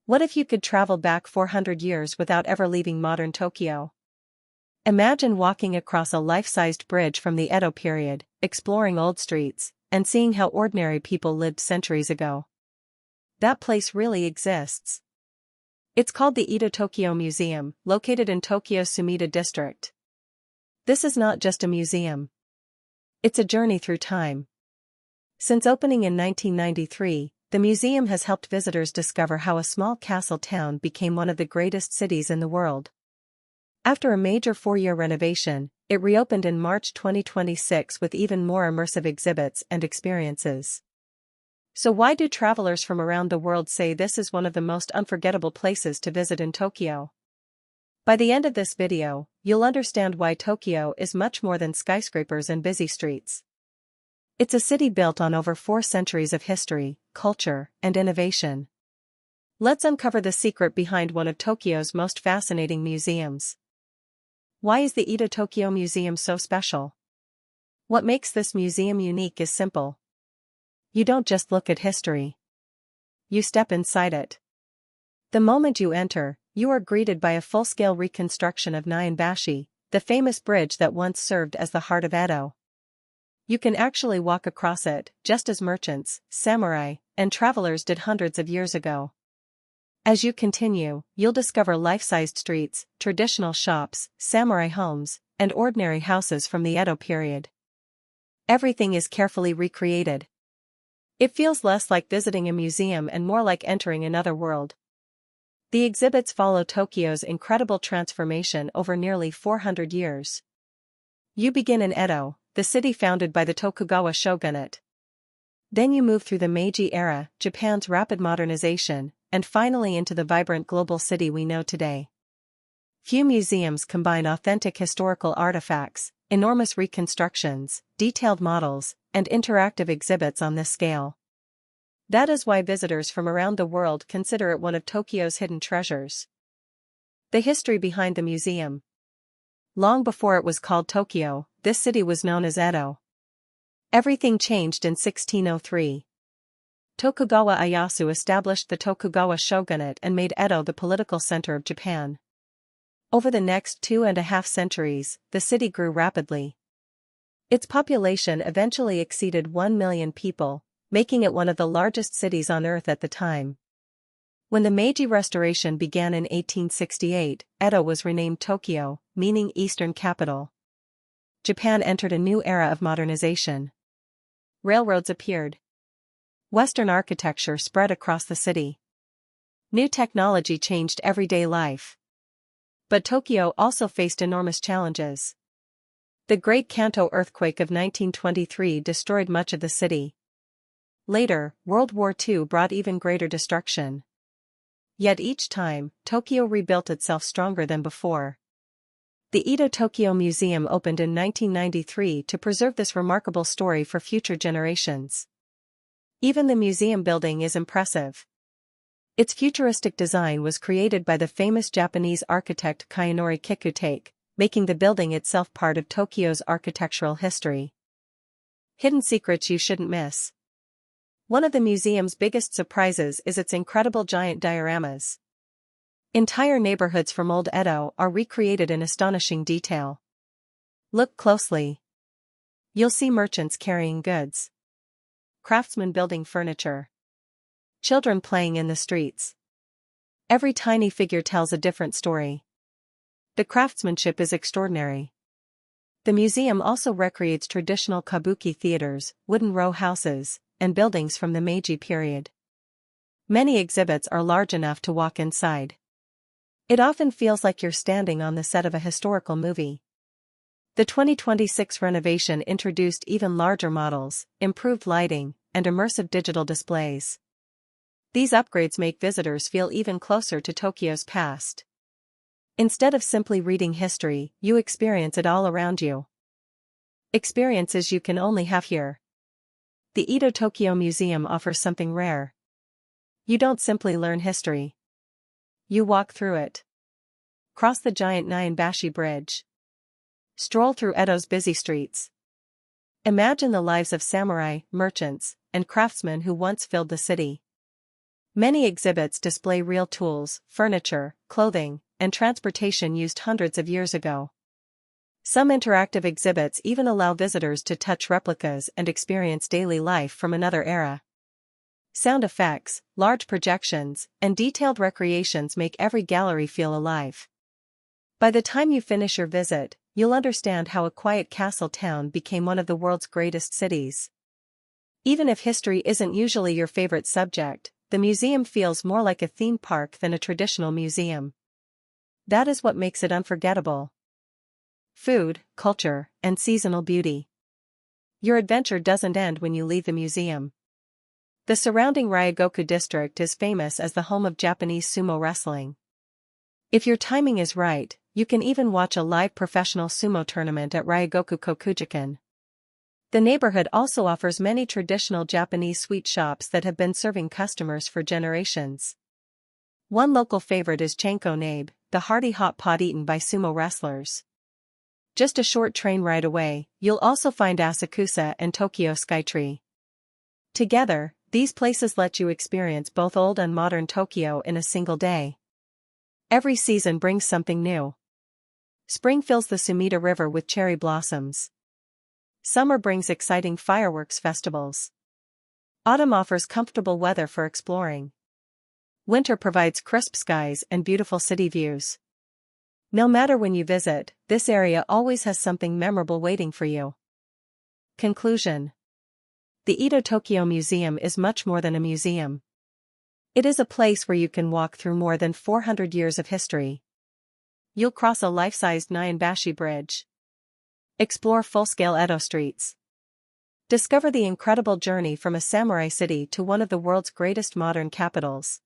What if you could travel back 400 years without ever leaving modern Tokyo? Imagine walking across a life-sized bridge from the Edo period, exploring old streets, and seeing how ordinary people lived centuries ago. That place really exists. It's called the Edo-Tokyo Museum, located in Tokyo's Sumida district. This is not just a museum. It's a journey through time. Since opening in 1993, the museum has helped visitors discover how a small castle town became one of the greatest cities in the world. After a major 4-year renovation, it reopened in March 2026 with even more immersive exhibits and experiences. So why do travelers from around the world say this is one of the most unforgettable places to visit in Tokyo? By the end of this video, you'll understand why Tokyo is much more than skyscrapers and busy streets. It's a city built on over 4 centuries of history, culture, and innovation. Let's uncover the secret behind one of Tokyo's most fascinating museums. Why is the Edo-Tokyo Museum so special? What makes this museum unique is simple. You don't just look at history. You step inside it. The moment you enter, you are greeted by a full-scale reconstruction of Nyanbashi, the famous bridge that once served as the heart of Edo. You can actually walk across it, just as merchants, samurai, and travelers did hundreds of years ago. As you continue, you'll discover life-sized streets, traditional shops, samurai homes, and ordinary houses from the Edo period. Everything is carefully recreated. It feels less like visiting a museum and more like entering another world. The exhibits follow Tokyo's incredible transformation over nearly 400 years. You begin in Edo, the city founded by the Tokugawa shogunate. Then you move through the Meiji era, Japan's rapid modernization, and finally into the vibrant global city we know today. Few museums combine authentic historical artifacts, enormous reconstructions, detailed models, and interactive exhibits on this scale. That is why visitors from around the world consider it one of Tokyo's hidden treasures. The history behind the museum. Long before it was called Tokyo, this city was known as Edo. Everything changed in 1603. Tokugawa Ieyasu established the Tokugawa shogunate and made Edo the political center of Japan. Over the next 2.5 centuries, the city grew rapidly. Its population eventually exceeded 1 million people, making it one of the largest cities on earth at the time. When the Meiji Restoration began in 1868, Edo was renamed Tokyo, meaning Eastern Capital. Japan entered a new era of modernization. Railroads appeared. Western architecture spread across the city. New technology changed everyday life. But Tokyo also faced enormous challenges. The Great Kanto earthquake of 1923 destroyed much of the city. Later, World War II brought even greater destruction. Yet each time, Tokyo rebuilt itself stronger than before. The Edo-Tokyo Museum opened in 1993 to preserve this remarkable story for future generations. Even the museum building is impressive. Its futuristic design was created by the famous Japanese architect Kayonori Kikutake, making the building itself part of Tokyo's architectural history. Hidden secrets you shouldn't miss. One of the museum's biggest surprises is its incredible giant dioramas. Entire neighborhoods from Old Edo are recreated in astonishing detail. Look closely. You'll see merchants carrying goods, craftsmen building furniture, children playing in the streets. Every tiny figure tells a different story. The craftsmanship is extraordinary. The museum also recreates traditional kabuki theaters, wooden row houses, and buildings from the Meiji period. Many exhibits are large enough to walk inside. It often feels like you're standing on the set of a historical movie. The 2026 renovation introduced even larger models, improved lighting, and immersive digital displays. These upgrades make visitors feel even closer to Tokyo's past. Instead of simply reading history, you experience it all around you. Experiences you can only have here. The Edo-Tokyo Museum offers something rare. You don't simply learn history. You walk through it. Cross the giant Nyanbashi Bridge. Stroll through Edo's busy streets. Imagine the lives of samurai, merchants, and craftsmen who once filled the city. Many exhibits display real tools, furniture, clothing, and transportation used hundreds of years ago. Some interactive exhibits even allow visitors to touch replicas and experience daily life from another era. Sound effects, large projections, and detailed recreations make every gallery feel alive. By the time you finish your visit, you'll understand how a quiet castle town became one of the world's greatest cities. Even if history isn't usually your favorite subject, the museum feels more like a theme park than a traditional museum. That is what makes it unforgettable. Food, culture, and seasonal beauty. Your adventure doesn't end when you leave the museum. The surrounding Ryogoku district is famous as the home of Japanese sumo wrestling. If your timing is right, you can even watch a live professional sumo tournament at Ryogoku Kokujikan. The neighborhood also offers many traditional Japanese sweet shops that have been serving customers for generations. One local favorite is Chanko Nabe, the hearty hot pot eaten by sumo wrestlers. Just a short train ride away, you'll also find Asakusa and Tokyo Skytree. Together, these places let you experience both old and modern Tokyo in a single day. Every season brings something new. Spring fills the Sumida River with cherry blossoms. Summer brings exciting fireworks festivals. Autumn offers comfortable weather for exploring. Winter provides crisp skies and beautiful city views. No matter when you visit, this area always has something memorable waiting for you. Conclusion. The Edo-Tokyo Museum is much more than a museum. It is a place where you can walk through more than 400 years of history. You'll cross a life-sized Nyanbashi bridge. Explore full-scale Edo streets. Discover the incredible journey from a samurai city to one of the world's greatest modern capitals.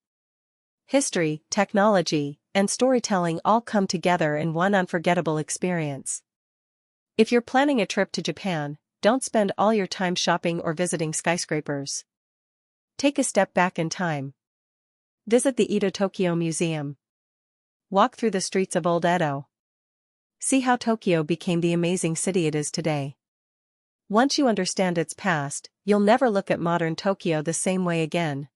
History, technology, and storytelling all come together in one unforgettable experience. If you're planning a trip to Japan, don't spend all your time shopping or visiting skyscrapers. Take a step back in time. Visit the Edo-Tokyo Museum. Walk through the streets of Old Edo. See how Tokyo became the amazing city it is today. Once you understand its past, you'll never look at modern Tokyo the same way again.